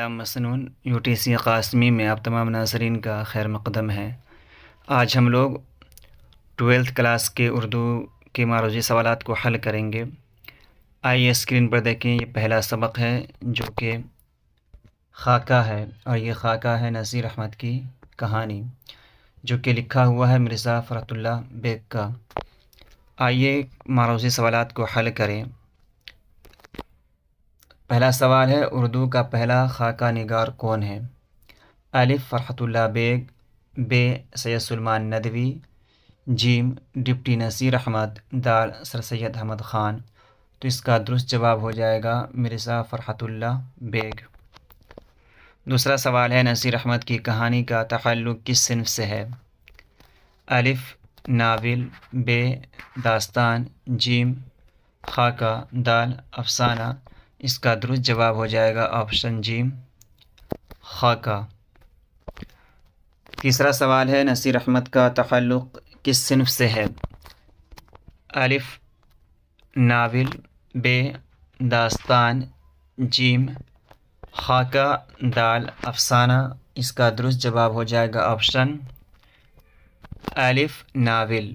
کلام مسنون UTC قاسمی میں آپ تمام ناظرین کا خیر مقدم ہے۔ آج ہم لوگ 12th کلاس کے اردو کے معروضی سوالات کو حل کریں گے۔ آئیے اسکرین پر دیکھیں، یہ پہلا سبق ہے جو کہ خاکہ ہے، اور یہ خاکہ ہے نذیر احمد کی کہانی جو کہ لکھا ہوا ہے مرزا فرحت اللہ بیگ کا۔ آئیے معروضی سوالات کو حل کریں۔ پہلا سوال ہے، اردو کا پہلا خاکہ نگار کون ہے؟ الف فرحت اللہ بیگ، ب سید سلیمان ندوی، جیم ڈپٹی نذیر احمد، دال سر سید احمد خان۔ تو اس کا درست جواب ہو جائے گا مرزا فرحت اللہ بیگ۔ دوسرا سوال ہے، نذیر احمد کی کہانی کا تعلق کس صنف سے ہے؟ الف ناول، ب داستان، جیم خاکہ، دال افسانہ۔ اس کا درست جواب ہو جائے گا آپشن جیم خاکہ۔ تیسرا سوال ہے، نذیر احمد کا تعلق کس صنف سے ہے؟ الف ناول، ب داستان، جیم خاکہ، دال افسانہ۔ اس کا درست جواب ہو جائے گا آپشن الف ناول۔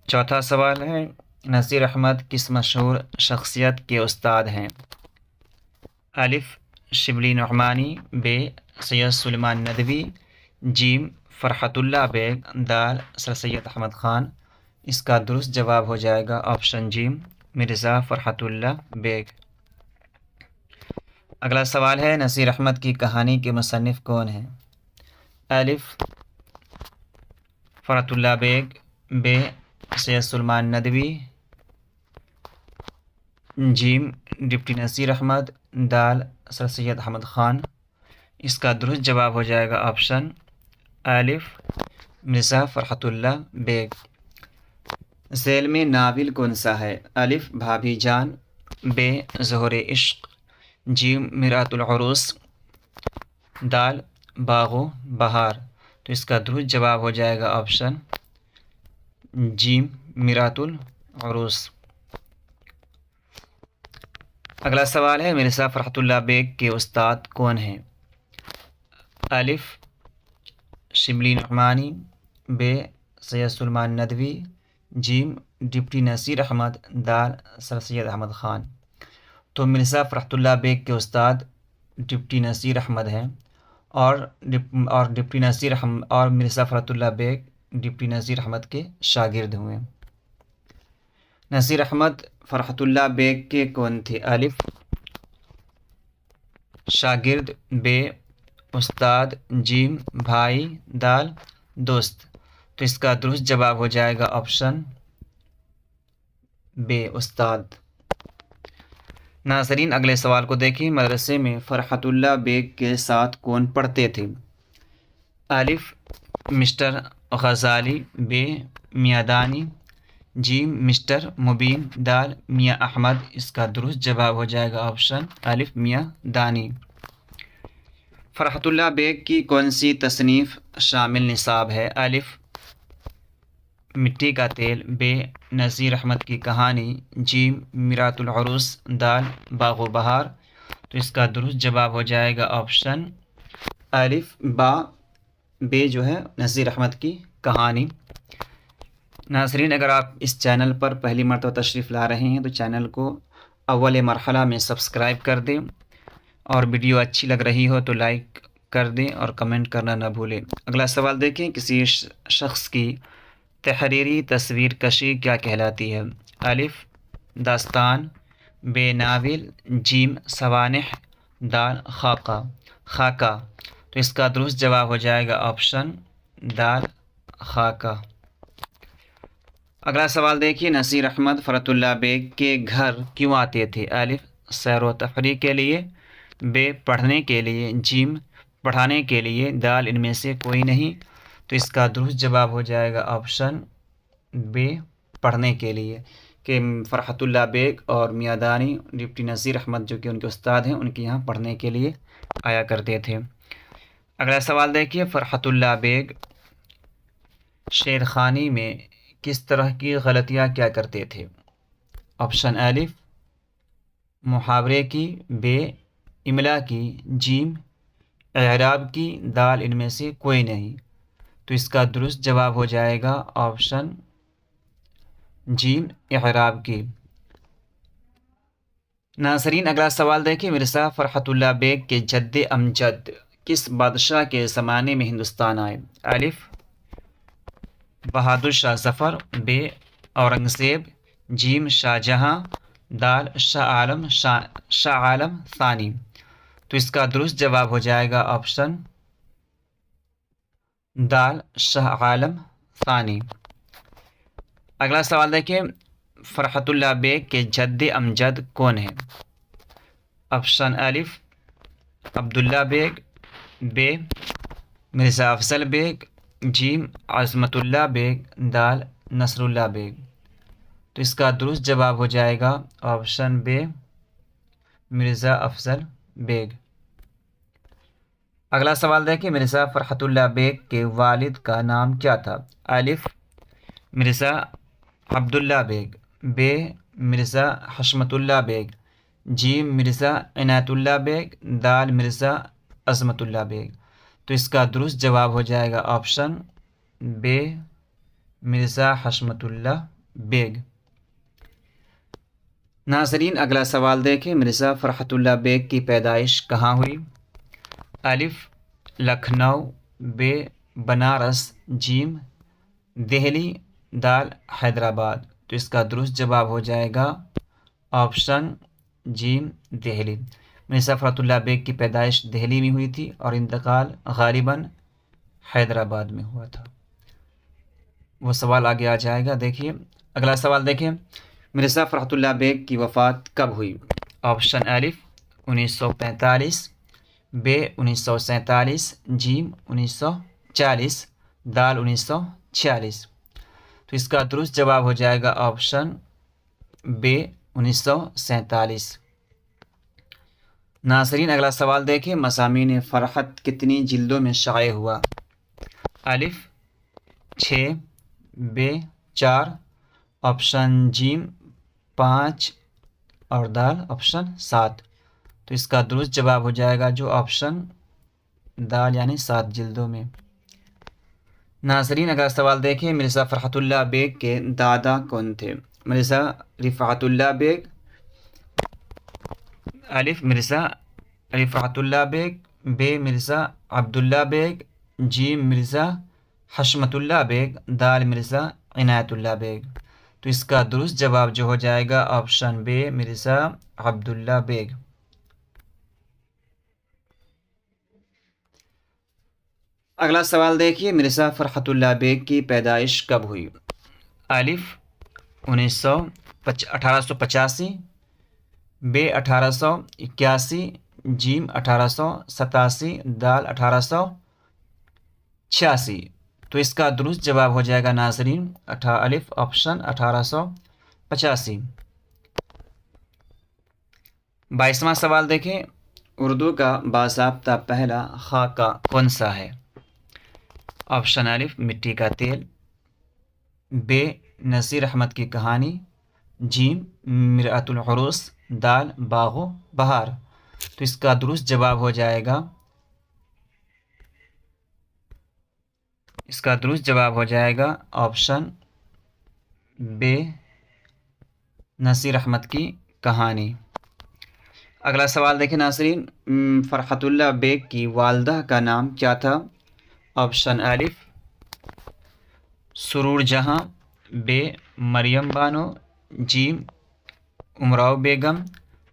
چوتھا سوال ہے، نذیر احمد کس مشہور شخصیت کے استاد ہیں؟ الف شبلی نعمانی، ب سید سلیمان ندوی، جیم فرحت اللہ بیگ، دال سر سید احمد خان۔ اس کا درست جواب ہو جائے گا آپشن جیم مرزا فرحت اللہ بیگ۔ اگلا سوال ہے، نذیر احمد کی کہانی کے مصنف کون ہیں؟ الف فرحت اللہ بیگ، ب سید سلیمان ندوی، جیم ڈپٹی نذیر احمد، دال سر سید احمد خان۔ اس کا درست جواب ہو جائے گا آپشن الف مرزا فرحت اللہ بیگ۔ ذیل میں ناول کون سا ہے؟ الف بھابھی جان، ب ظہور عشق، جیم میرات العروس، دال باغ و بہار۔ تو اس کا درست جواب ہو جائے گا آپشن جیم میرات العروس۔ اگلا سوال ہے، مرزا فرحت اللہ بیگ کے استاد کون ہیں؟ الف شبلی نعمانی، ب سید سلیمان ندوی، جیم ڈپٹی نذیر احمد، دال سر سید احمد خان۔ تو مرزا فرحت اللہ بیگ کے استاد ڈپٹی نذیر احمد ہیں، اور ڈپٹی نذیر احمد اور مرزا فرحت اللہ بیگ ڈپٹی نذیر احمد کے شاگرد ہوئے۔ نذیر احمد فرحت اللہ بیگ کے کون تھے؟ الف شاگرد، ب استاد، جیم بھائی، دال دوست۔ تو اس کا درست جواب ہو جائے گا آپشن ب استاد۔ ناظرین اگلے سوال کو دیکھیں، مدرسے میں فرحت اللہ بیگ کے ساتھ کون پڑھتے تھے؟ الف مسٹر غزالی، ب میاں دانی، جیم مسٹر مبین، دال میاں احمد۔ اس کا درست جواب ہو جائے گا آپشن الف میاں دانی۔ فرحت اللہ بیگ کی کون سی تصنیف شامل نصاب ہے؟ الف مٹی کا تیل، ب نذیر احمد کی کہانی، جیم میرات العروس، دال باغ و بہار۔ تو اس کا درست جواب ہو جائے گا آپشن الف ب جو ہے نذیر احمد کی کہانی۔ ناظرین اگر آپ اس چینل پر پہلی مرتبہ تشریف لا رہے ہیں تو چینل کو اول مرحلہ میں سبسکرائب کر دیں، اور ویڈیو اچھی لگ رہی ہو تو لائک کر دیں اور کمنٹ کرنا نہ بھولیں۔ اگلا سوال دیکھیں، کسی شخص کی تحریری تصویر کشی کیا کہلاتی ہے؟ الف داستان، ب ناول، جیم سوانح، دال خاکہ۔ تو اس کا درست جواب ہو جائے گا آپشن دال خاکہ۔ اگلا سوال دیکھیے، نذیر احمد فرحت اللہ بیگ کے گھر کیوں آتے تھے؟ الف سیر و تفریح کے لیے، ب پڑھنے کے لیے، جیم پڑھانے کے لیے، دال ان میں سے کوئی نہیں۔ تو اس کا درست جواب ہو جائے گا آپشن ب پڑھنے کے لیے، کہ فرحت اللہ بیگ اور میاں دانی ڈپٹی نذیر احمد جو کہ ان کے استاد ہیں، ان کے یہاں پڑھنے کے لیے آیا کرتے تھے۔ اگلا سوال دیکھیے، فرحت اللہ بیگ شعر خوانی میں کس طرح کی غلطیاں کیا کرتے تھے؟ آپشن الف محاورے کی، ب املا کی، جیم اعراب کی، دال ان میں سے کوئی نہیں۔ تو اس کا درست جواب ہو جائے گا آپشن جیم اعراب کی۔ ناظرین اگلا سوال دیکھیں، مرزا فرحت اللہ بیگ کے جد امجد کس بادشاہ کے زمانے میں ہندوستان آئے؟ الف بہادر شاہ ظفر، ب اورنگزیب، جیم شاہ جہاں، دال شاہ عالم ثانی۔ تو اس کا درست جواب ہو جائے گا آپشن دال شاہ عالم ثانی۔ اگلا سوال دیکھیں، فرحت اللہ بیگ کے جد امجد کون ہیں؟ آپشن الف عبداللہ بیگ، ب مرزا افضل بیگ، جیم عظمت اللہ بیگ، دال نصر اللہ بیگ۔ تو اس کا درست جواب ہو جائے گا آپشن ب مرزا افضل بیگ۔ اگلا سوال دیکھیں، مرزا فرحت اللہ بیگ کے والد کا نام کیا تھا؟ الف مرزا عبداللہ بیگ، ب مرزا حشمت اللہ بیگ، جیم مرزا عنایت اللہ بیگ، دال مرزا عظمت اللہ بیگ۔ تو اس کا درست جواب ہو جائے گا آپشن ب مرزا حشمت اللہ بیگ۔ ناظرین اگلا سوال دیکھیں، مرزا فرحت اللہ بیگ کی پیدائش کہاں ہوئی؟ الف لکھنؤ، ب بنارس، جیم دہلی، دال حیدرآباد۔ تو اس کا درست جواب ہو جائے گا آپشن جیم دہلی۔ مرزا فرحت اللہ بیگ کی پیدائش دہلی میں ہوئی تھی اور انتقال غالباً حیدرآباد میں ہوا تھا۔ وہ سوال آگے آ جائے گا۔ دیکھیے اگلا سوال دیکھیں، مرزا فرحت اللہ بیگ کی وفات کب ہوئی؟ آپشن الف 1945، ب 1947، جیم 1940، دال 1946۔ تو اس کا درست جواب ہو جائے گا آپشن ب 1947۔ ناظرین اگلا سوال دیکھیں، مضامین فرحت کتنی جلدوں میں شائع ہوا؟ الف 6، ب 4، آپشن جیم 5 اور دال آپشن 7۔ تو اس کا درست جواب ہو جائے گا جو آپشن دال یعنی 7 جلدوں میں۔ ناظرین اگلا سوال دیکھیں، مرزا فرحت اللہ بیگ کے دادا کون تھے؟ مرزا رفعت اللہ بیگ، الف مرزا رفعت اللہ بیگ، ب مرزا عبداللہ بیگ، جیم مرزا حشمت اللہ بیگ، دال مرزا عنایت اللہ بیگ۔ تو اس کا درست جواب جو ہو جائے گا آپشن ب مرزا عبداللہ بیگ۔ اگلا سوال دیکھیے، مرزا فرحت اللہ بیگ کی پیدائش کب ہوئی؟ الف 1885، ب 1881، جیم 1887، دال 1886۔ تو اس کا درست جواب ہو جائے گا ناظرین الف آپشن 1885۔ 22واں سوال دیکھیں، اردو کا باضابطہ پہلا خاکہ کون سا ہے؟ آپشن الف مٹی کا تیل، ب نذیر احمد کی کہانی، جیم مرآت العروس، دال باغ و بہار۔ تو اس کا درست جواب ہو جائے گا آپشن ب نذیر احمد کی کہانی۔ اگلا سوال دیکھیں ناظرین، فرحت اللہ بیگ کی والدہ کا نام کیا تھا؟ آپشن الف سرور جہاں، ب مریم بانو، جیم امراؤ بیگم،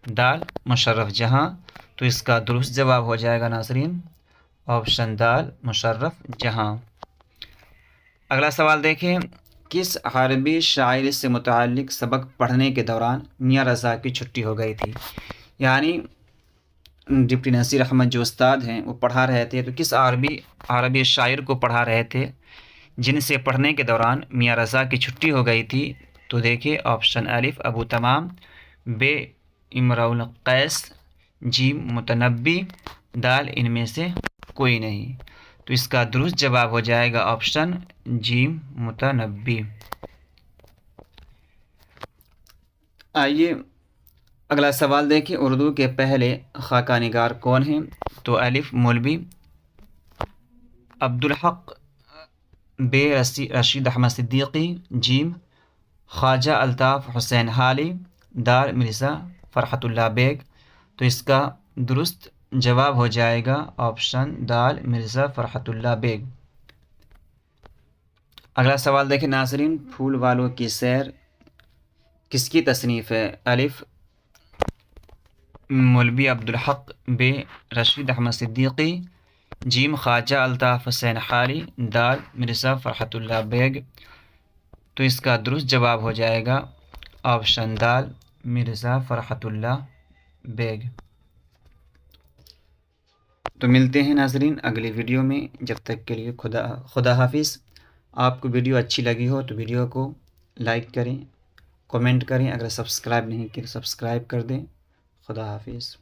دال مشرف جہاں۔ تو اس کا درست جواب ہو جائے گا ناظرین آپشن دال مشرف جہاں۔ اگلا سوال دیکھیں، کس عربی شاعر سے متعلق سبق پڑھنے کے دوران میاں رضا کی چھٹی ہو گئی تھی؟ یعنی ڈپٹی نذیر احمد جو استاد ہیں وہ پڑھا رہے تھے، تو کس عربی شاعر کو پڑھا رہے تھے جن سے پڑھنے کے دوران میاں رضا کی چھٹی ہو گئی تھی؟ تو دیکھیں آپشن الف ابو تمام، ب امراء القیس، جیم متنبی، دال ان میں سے کوئی نہیں۔ تو اس کا درست جواب ہو جائے گا آپشن جیم متنبی۔ آئیے اگلا سوال دیکھیں، اردو کے پہلے خاکہ نگار کون ہیں؟ تو الف مولوی عبدالحق بے رشید احمد صدیقی، جیم خواجہ الطاف حسین حالی، دال مرزا فرحت اللہ بیگ۔ تو اس کا درست جواب ہو جائے گا آپشن دال مرزا فرحت اللہ بیگ۔ اگلا سوال دیکھیں ناظرین، پھول والوں کی سیر کس کی تصنیف ہے؟ الف مولوی عبدالحق بے رشید احمد صدیقی، جیم خواجہ الطاف حسین حالی، دال مرزا فرحت اللہ بیگ۔ تو اس کا درست جواب ہو جائے گا آپشن دال مرزا فرحت اللہ بیگ۔ تو ملتے ہیں ناظرین اگلی ویڈیو میں، جب تک کے لیے خدا حافظ۔ آپ کو ویڈیو اچھی لگی ہو تو ویڈیو کو لائک کریں، کمنٹ کریں، اگر سبسکرائب نہیں کیا سبسکرائب کر دیں۔ خدا حافظ۔